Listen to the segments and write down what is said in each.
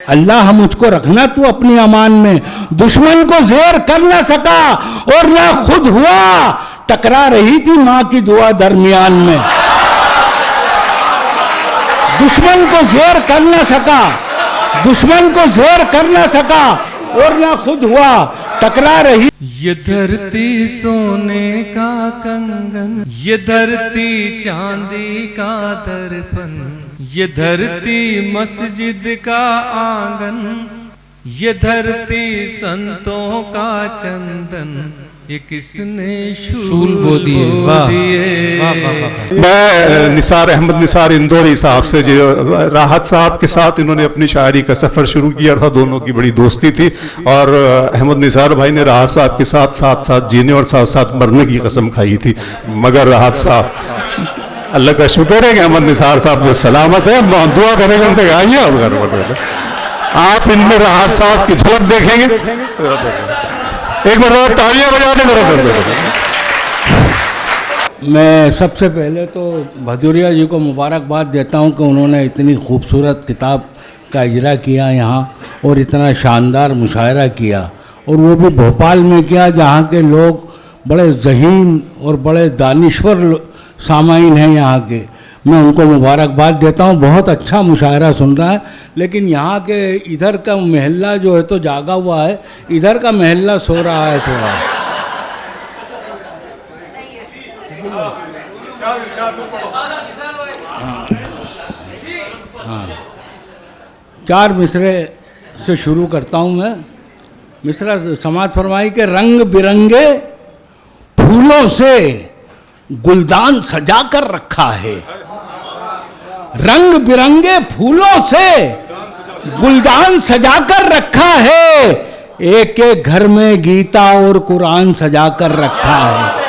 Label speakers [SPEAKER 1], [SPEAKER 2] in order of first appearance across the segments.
[SPEAKER 1] अल्लाह मुझको रखना तू अपनी अमान में। दुश्मन को ज़ेर कर ना सका और ना खुद हुआ, टकरा रही थी माँ की दुआ दरमियान में। दुश्मन को ज़ेर कर ना सका, दुश्मन को ज़ेर कर ना सका और ना खुद हुआ, टकरा रही।
[SPEAKER 2] ये धरती सोने का कंगन, ये धरती चांदी का दर्पण, ये धरती मस्जिद का आंगन, ये धरती संतों का चंदन, ये किसने शूल बो दिए।
[SPEAKER 3] मैं निसार अहमद निसार इंदौरी साहब से, जो राहत साहब के साथ इन्होंने अपनी शायरी का सफ़र शुरू किया था, दोनों की बड़ी दोस्ती थी और अहमद निसार भाई ने राहत साहब के साथ साथ साथ जीने और साथ साथ मरने की कसम खाई थी। मगर राहत साहब, अल्लाह का शुक्र है कि अहमद निसार साहब जो सलामत है, हम दुआ करेंगे उनसे, आइए आप इनमें राहत साहब की झलक देखेंगे। एक बार और तालियां बजा दे मेरे।
[SPEAKER 1] मैं सबसे पहले तो भदौरिया जी को मुबारकबाद देता हूं कि उन्होंने इतनी खूबसूरत किताब का इजरा किया यहाँ और इतना शानदार मुशायरा किया, और वो भी भोपाल में किया जहाँ के लोग बड़े ज़हीन और बड़े दानिश्वर सामाइन हैं यहाँ के। मैं उनको मुबारकबाद देता हूँ, बहुत अच्छा मुशायरा सुन रहा है। लेकिन यहाँ के इधर का महल्ला जो है तो जागा हुआ है, इधर का महल्ला सो रहा है थोड़ा। हाँ, चार मिसरे से शुरू करता हूँ मैं। मिसरा समाज फरमाई के रंग बिरंगे फूलों से गुलदान सजा कर रखा है, रंग बिरंगे फूलों से गुलदान सजा कर रखा है, एक एक घर में गीता और कुरान सजा कर रखा है।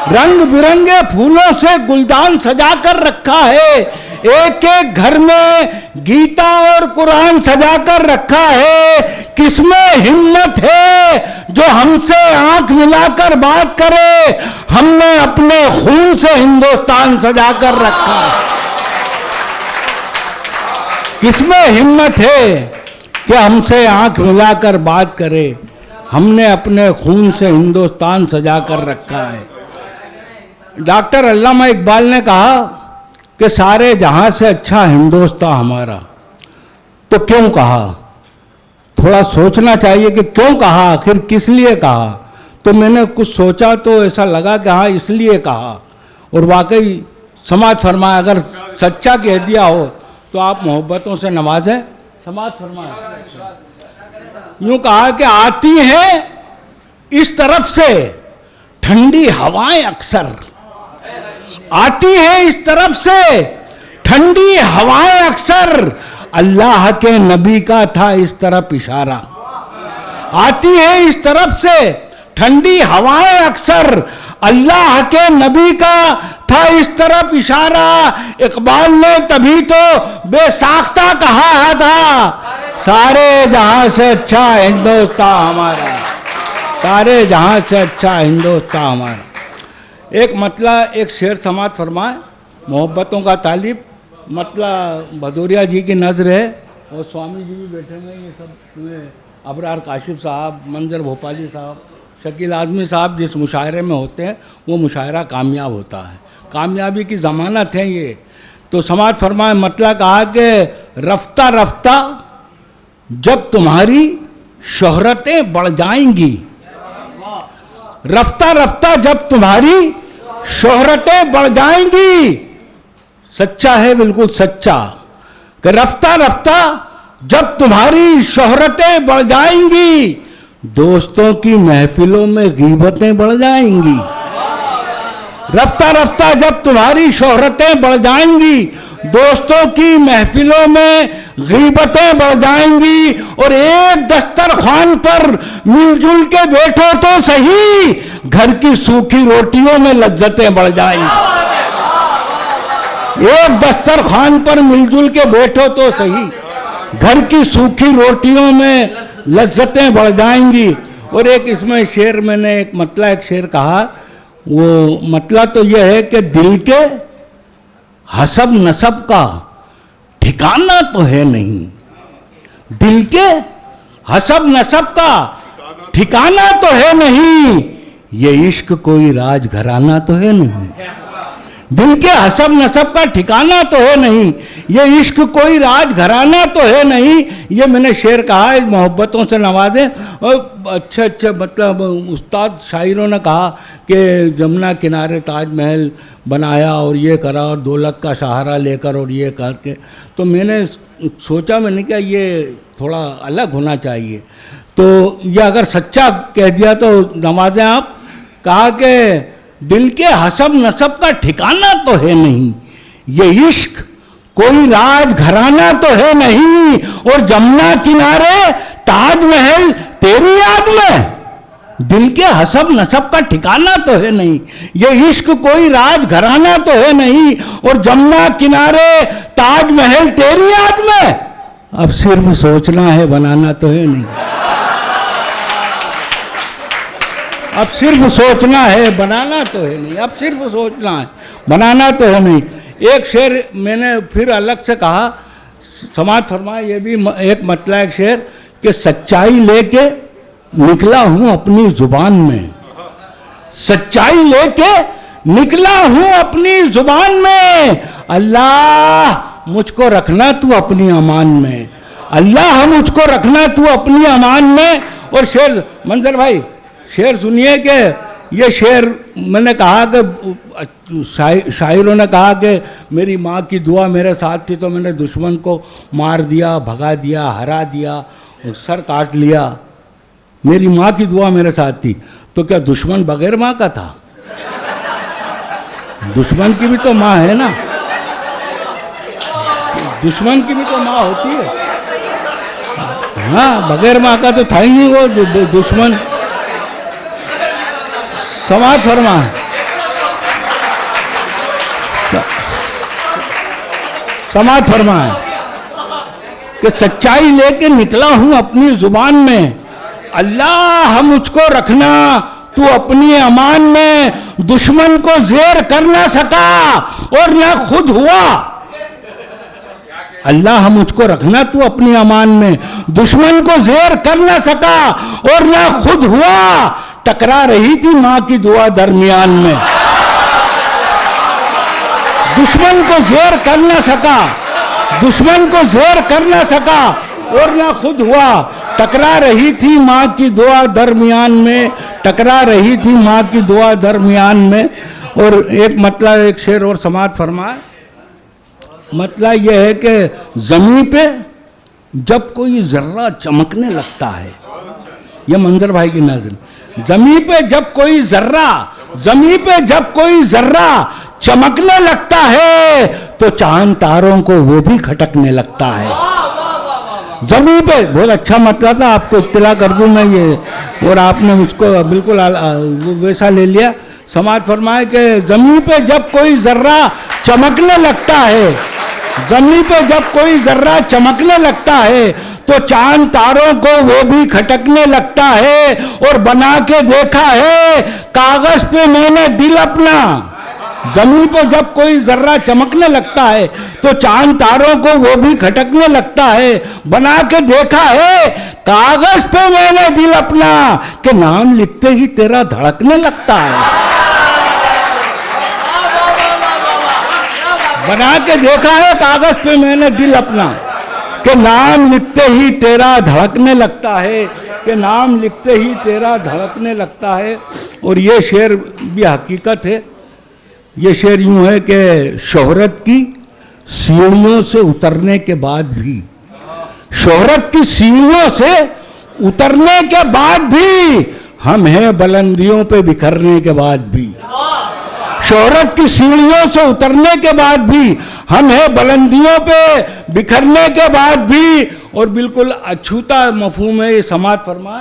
[SPEAKER 1] रंग बिरंगे फूलों से गुलदान सजा कर रखा है, एक एक घर में गीता और कुरान सजा कर रखा है। किसमें हिम्मत है जो हमसे आंख मिलाकर बात करे, हमने अपने खून से हिंदुस्तान सजा कर रखा है। किसमें हिम्मत है कि हमसे आंख मिलाकर बात करे, हमने अपने खून से हिंदुस्तान सजा कर रखा है। डॉक्टर अल्लामा इकबाल ने कहा कि सारे जहां से अच्छा हिंदुस्तान हमारा। तो क्यों कहा? थोड़ा सोचना चाहिए कि क्यों कहा, आखिर किस लिए कहा। तो मैंने कुछ सोचा तो ऐसा लगा कि हाँ इसलिए कहा, और वाकई समाज फरमाया अगर सच्चा कह दिया हो तो आप मोहब्बतों से नवाजें। समाज फरमाया यूं कहा कि आती हैं इस तरफ से ठंडी हवाएं अक्सर, आती है इस तरफ से ठंडी हवाएं अक्सर, अल्लाह के नबी का था इस तरफ इशारा। आती है इस तरफ से ठंडी हवाएं अक्सर, अल्लाह के नबी का था इस तरफ इशारा। इकबाल ने तभी तो बेसाख्ता कहा था, सारे जहां से अच्छा हिंदुस्तान हमारा, सारे जहां से अच्छा हिंदुस्तान हमारा। एक मतला एक शेर समाज फरमाए, मोहब्बतों का तालिब। मतला भदौरिया जी की नज़र है और स्वामी जी भी बैठे हैं, ये सब अबरार काशिफ साहब, मंजर भोपाली साहब, शकील आज़मी साहब जिस मुशायरे में होते हैं वो मुशायरा कामयाब होता है, कामयाबी की ज़मानत है ये। तो समाज फरमाए मतला कहा कि रफ्ता रफ्ता जब तुम्हारी शोहरतें बढ़ जाएंगी, रफ्ता रफ्ता जब तुम्हारी शोहरतें बढ़ जाएंगी। सच्चा है, बिल्कुल सच्चा, कि रफ्ता रफ्ता जब तुम्हारी शोहरतें बढ़ जाएंगी, दोस्तों की महफिलों में गीबतें बढ़ जाएंगी। रफ्ता रफ्ता जब तुम्हारी शोहरतें बढ़ जाएंगी, दोस्तों की महफिलों में गीबतें बढ़ जाएंगी, और एक दस्तरखान पर मिलजुल के बैठो तो सही, घर की सूखी रोटियों में लज्जतें बढ़ जाएंगी। एक दस्तरखान पर मिलजुल के बैठो तो सही, घर की सूखी रोटियों में लज्जतें बढ़ जाएंगी। और एक इसमें शेर, मैंने एक मतला एक शेर कहा, वो मतला तो यह है कि दिल के हसब नसब का ठिकाना तो है नहीं, दिल के हसब नसब का ठिकाना तो है नहीं, ये इश्क कोई राज घराना तो है नहीं। दिल के हसब नसब का ठिकाना तो है नहीं, ये इश्क कोई राज घराना तो है नहीं। ये मैंने शेर कहा है, मोहब्बतों से नवाजे। और अच्छे मतलब उस्ताद शायरों ने कहा कि जमुना किनारे ताजमहल बनाया और ये करा और दौलत का सहारा लेकर और ये करके, तो मैंने सोचा, मैंने कहा ये थोड़ा अलग होना चाहिए। तो ये अगर सच्चा कह दिया तो नवाजें आप। कहा कि दिल के हसब नसब का ठिकाना तो है नहीं, ये इश्क कोई राज घराना तो है नहीं, और जमुना किनारे ताजमहल तेरी याद में। दिल के हसब नसब का ठिकाना तो है नहीं, ये इश्क कोई राज घराना तो है नहीं, और जमुना किनारे ताजमहल तेरी याद में। अब सिर्फ सोचना है, बनाना तो है नहीं। अब सिर्फ सोचना है, बनाना तो है नहीं। अब सिर्फ सोचना है, बनाना तो है नहीं। एक शेर मैंने फिर अलग से कहा, समाज फरमाए, ये भी एक मतलब एक शेर कि सच्चाई लेके निकला हूं अपनी जुबान में, सच्चाई लेके निकला हूं अपनी जुबान में। अल्लाह मुझको रखना तू अपनी अमान में, अल्लाह मुझको रखना तू अपनी अमान में। और शेर मंजर भाई शेर सुनिए कि ये शेर मैंने कहा कि शायरों ने कहा कि मेरी माँ की दुआ मेरे साथ थी तो मैंने दुश्मन को मार दिया, भगा दिया, हरा दिया, सर काट लिया। मेरी माँ की दुआ मेरे साथ थी, तो क्या दुश्मन बगैर माँ का था? दुश्मन की भी तो माँ है ना, दुश्मन की भी तो माँ होती है। हाँ, बगैर माँ का तो था ही नहीं वो दुश्मन। समाज फरमा समाज फरमा है कि सच्चाई लेके निकला हूं अपनी जुबान में, अल्लाह मुझको रखना तू अपनी अमान में। दुश्मन को ज़ेर कर ना सका और ना खुद हुआ, अल्लाह मुझको रखना तू अपनी अमान में। दुश्मन को ज़ेर कर ना सका और ना खुद हुआ, टकरा रही थी माँ की दुआ दरमियान में। दुश्मन को ज़ेर कर ना सका, दुश्मन को ज़ेर कर ना सका और ना खुद हुआ, टकरा रही थी माँ की दुआ दरमियान में, टकरा रही थी माँ की दुआ दरमियान में। और एक मतलब एक शेर और समाज फरमाए, मतलब यह है कि ज़मीन पे जब कोई ज़र्रा चमकने लगता है, यह मंजर भाई की नज़र, ज़मीन पे जब कोई ज़र्रा, ज़मीन पे जब कोई ज़र्रा चमकने लगता है तो चांद तारों को वो भी खटकने लगता है। ज़मीन पे बहुत अच्छा मतलब था, आपको इत्तला कर दूं मैं ये, और आपने मुझको बिल्कुल वैसा ले लिया। समाज फरमाए कि ज़मीन पे जब कोई ज़र्रा चमकने लगता है, ज़मीन पे जब कोई ज़र्रा चमकने लगता है तो चांद तारों को वो भी खटकने लगता है। और बना के देखा है कागज़ पे मैंने दिल अपना, ज़मीन पे जब कोई ज़र्रा चमकने लगता है तो चांद तारों को वो भी खटकने लगता है। बना के देखा है कागज़ पे मैंने दिल अपना, कि नाम लिखते ही तेरा धड़कने लगता है। बना के देखा है कागज़ पे मैंने दिल अपना, कि नाम लिखते ही तेरा धड़कने लगता है, कि नाम लिखते ही तेरा धड़कने लगता है। और ये शेर भी हकीकत है। ये शेर यूं है कि शोहरत की सीढ़ियों से उतरने के बाद भी, शोहरत की सीढ़ियों से उतरने के बाद भी हम हैं बुलंदियों पे बिखरने के बाद भी, शोहरत की सीढ़ियों से उतरने के बाद भी हम हैं बुलंदियों पे बिखरने के बाद भी। और बिल्कुल अछूता मफहूम है ये, समाज फरमा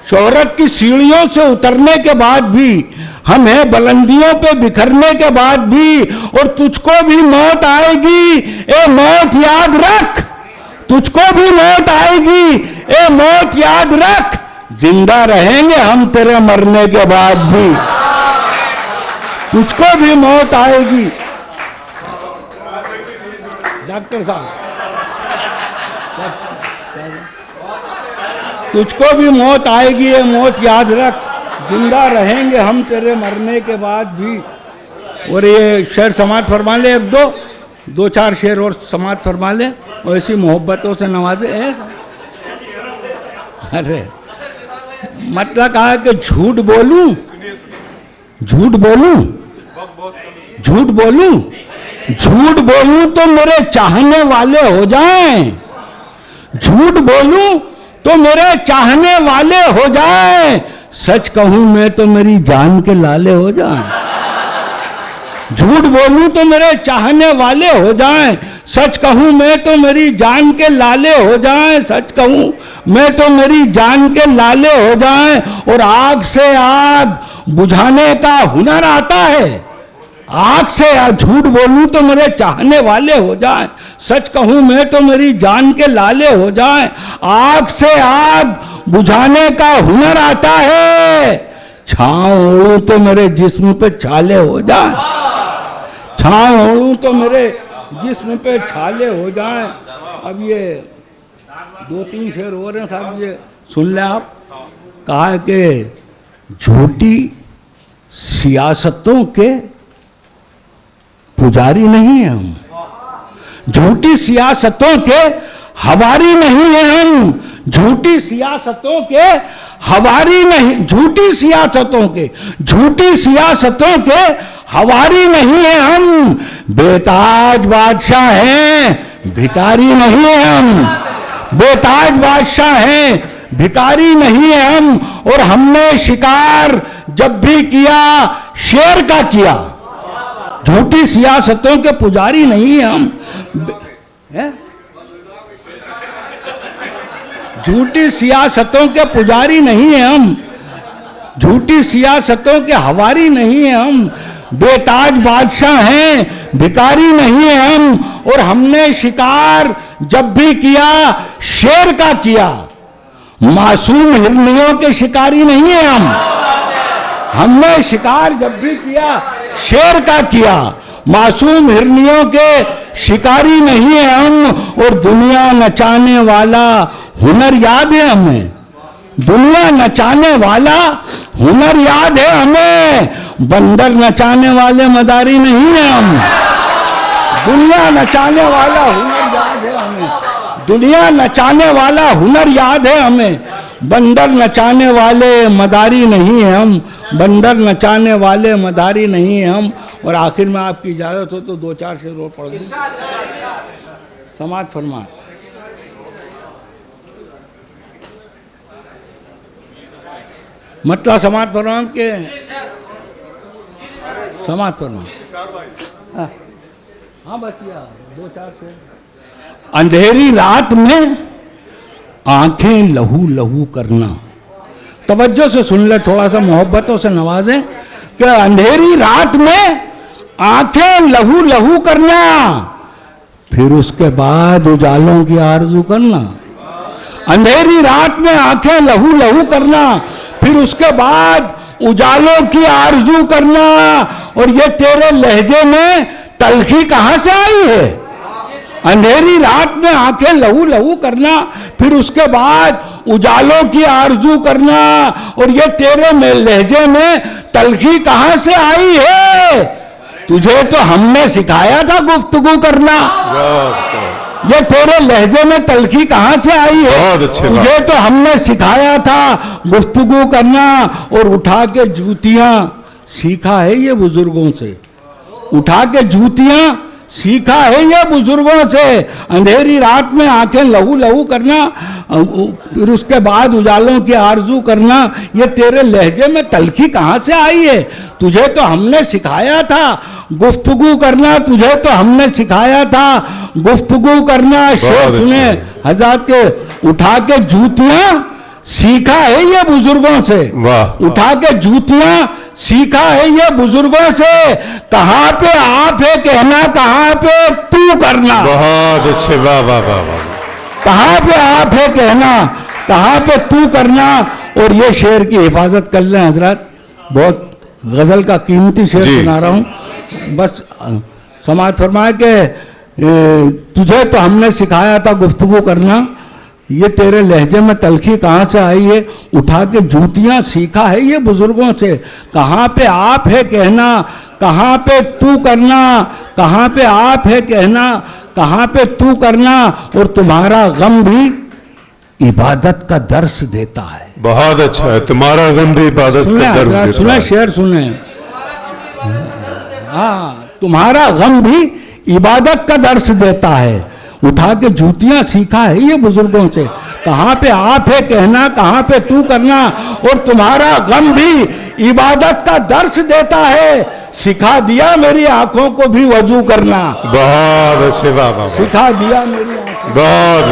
[SPEAKER 1] शोहरत की सीढ़ियों से उतरने के बाद भी हम हैं बुलंदियों पे बिखरने के बाद भी। और तुझको भी मौत आएगी ए मौत याद रख, तुझको भी मौत आएगी ए मौत याद रख, जिंदा रहेंगे हम तेरे मरने के बाद भी, तुझको भी मौत आएगी। डॉक्टर साहब तुझको भी मौत आएगी, ये मौत याद रख, जिंदा रहेंगे हम तेरे मरने के बाद भी। और ये शेर समाज फरमा ले, एक दो चार शेर और समाज फरमा ले, और ऐसी मोहब्बतों से नवाजे। अरे मतलब कहा कि झूठ बोलूं, झूठ बोलूं, झूठ बोलूं, झूठ बोलूं तो मेरे चाहने वाले हो जाएं, झूठ बोलूं तो मेरे चाहने वाले हो जाएं, सच कहूं मैं तो मेरी जान के लाले हो जाएं। झूठ बोलूं तो मेरे चाहने वाले हो जाएं, सच कहूं मैं तो मेरी जान के लाले हो जाएं, सच कहूं मैं तो मेरी जान के लाले हो जाएं। और आग से आग बुझाने का हुनर आता है, आग से झूठ बोलूं तो मेरे चाहने वाले हो जाएं, सच कहूं मैं तो मेरी जान के लाले हो जाएं। आग से आग बुझाने का हुनर आता है, छांव ओढ़ूं तो मेरे जिस्म पे छाले हो जाएं, छांव ओढ़ूं तो मेरे जिस्म पे छाले हो जाएं। अब ये 2-3 शेर हो रहे हैं साहब, ये सुन ले आप। कहा कि झूठी सियासतों के पुजारी नहीं है हम, झूठी सियासतों के हवारी नहीं है हम, झूठी सियासतों के हवारी नहीं, झूठी सियासतों के, झूठी सियासतों के हवारी नहीं है हम, बेताज बादशाह हैं भिखारी नहीं है हम, बेताज बादशाह हैं भिखारी नहीं है हम। और हमने शिकार जब भी किया शेर का किया, झूठी सियासतों के पुजारी नहीं है हम, झूठी सियासतों के पुजारी नहीं है हम, झूठी सियासतों के हवारी नहीं है हम, बेताज बादशाह हैं भिखारी नहीं है हम। और हमने शिकार जब भी किया शेर का किया, मासूम हिरनियों के शिकारी नहीं है हम, हमने शिकार जब भी किया शेर का किया, मासूम हिरनियों के शिकारी नहीं है हम। और दुनिया नचाने वाला हुनर याद है हमें, दुनिया नचाने वाला हुनर याद है हमें, बंदर नचाने वाले मदारी नहीं है हम, दुनिया नचाने वाला हुनर याद है हमें, दुनिया नचाने वाला हुनर याद है हमें, बंदर नचाने वाले मदारी नहीं है हम, बंदर नचाने वाले मदारी नहीं है हम। और आखिर में आपकी इजाजत हो तो 2-4 शेर और पढ़ दूं, समाज फरमा। मतलब समाज फरमा के समाज फरमा। हाँ बस या 2-4 शेर। अंधेरी रात में आंखें लहू लहू करना, तवज्जो से सुन ले, थोड़ा सा मोहब्बतों से नवाजें कि अंधेरी रात में आंखें लहू लहू करना, फिर उसके बाद उजालों की आरजू करना, अंधेरी रात में आंखें लहू लहू करना, फिर उसके बाद उजालों की आरजू करना। और ये तेरे लहजे में तलखी कहां से आई है, अंधेरी रात में आंखें लहू लहू करना, फिर उसके बाद उजालों की आरजू करना। और ये तेरे में लहजे में तलखी कहां से आई है, तुझे तो हमने सिखाया था गुफ्तगू करना, ये तेरे लहजे में तलखी कहां से आई है, तुझे तो हमने सिखाया था गुफ्तगू करना। और उठा के जूतियां सीखा है ये बुजुर्गों से, उठा के जूतियां सीखा है ये बुजुर्गों से। अंधेरी रात में आंखें लहू लहू करना, फिर उसके बाद उजालों की आरजू करना, ये तेरे लहजे में तलखी कहां से आई है, तुझे तो हमने सिखाया था गुफ्तगू करना, तुझे तो हमने सिखाया था गुफ्तगू करना। शेर सुने हजरत के, उठा के जूतियां सीखा है ये बुजुर्गों से, उठा के जूतियां सीखा है ये बुजुर्गों से। कहां पे आप है कहना, कहां पे तू करना,
[SPEAKER 3] बहुत अच्छे, वाह वाह वाह वाह,
[SPEAKER 1] कहां पे आप है कहना, कहां पे तू करना। और ये शेर की हिफाजत कर लें हजरत, बहुत गजल का कीमती शेर सुना रहा हूं, बस समाज फरमाए कि तुझे तो हमने सिखाया था गुफ्तगू करना, ये तेरे लहजे में तलखी कहाँ से आई है? उठा के जूतियां सीखा है ये बुजुर्गों से। कहाँ पे आप है कहना, कहाँ पे तू करना, कहाँ पे आप है कहना, कहाँ पे तू करना, और तुम्हारा गम भी इबादत का दर्स देता है।
[SPEAKER 3] बहुत अच्छा है, तुम्हारा गम भी इबादत का दर्स देता
[SPEAKER 1] सुने
[SPEAKER 3] है।
[SPEAKER 1] शेर सुने, हाँ, तुम्हारा गम भी इबादत का दर्स देता है। उठा के जूतियां सीखा है ये बुजुर्गों से। कहाँ पे आप है कहना, कहाँ पे तू करना, और तुम्हारा गम भी इबादत का दर्स देता है। सिखा दिया मेरी आंखों को भी वजू करना।
[SPEAKER 3] बहुत अच्छे, वाह वाह,
[SPEAKER 1] सिखा दिया मेरी आंखों
[SPEAKER 3] बहुत